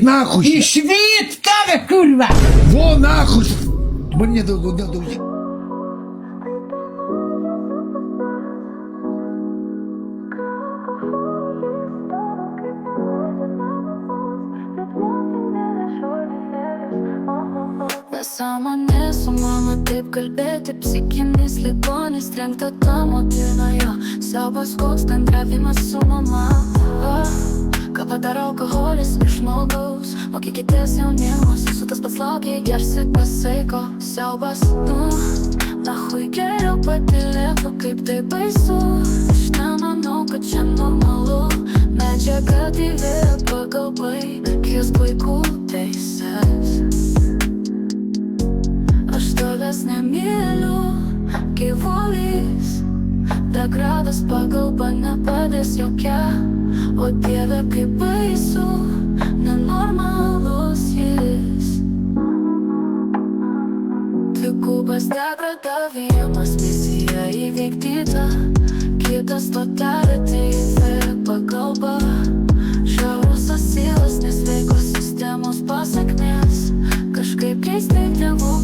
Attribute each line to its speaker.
Speaker 1: нахуй!
Speaker 2: Išvyt tave, kurva!
Speaker 1: Во нахуй! Мне надо...
Speaker 3: Nesąmonė su mano taip kalbėti, psichinis ligonis trenkta ta motina jo. Siaubas koks bendravimas su mama. Ką padaro alkoholis iš žmogaus, o kiekitės jaunimas su tas pats laukia, gersi pasaiko. Siaubas, nahui geriau patylėtų, kaip tai baisu. Aš nemanau, kad čia normalu. Medžiaga tylė pagal baigės vaikų teises. Aš tavęs nemyliu, gyvulys. Degradas pagalba nepadės jokia. O Dieve, kaip baisu, nenormalus jis. Dvigubas degradavimas, misija įvykdyta. Kitas stotelė tai pagalba. Žiaurus asilas, nesveikos sistemos pasakmės. Kažkaip keistai tėvų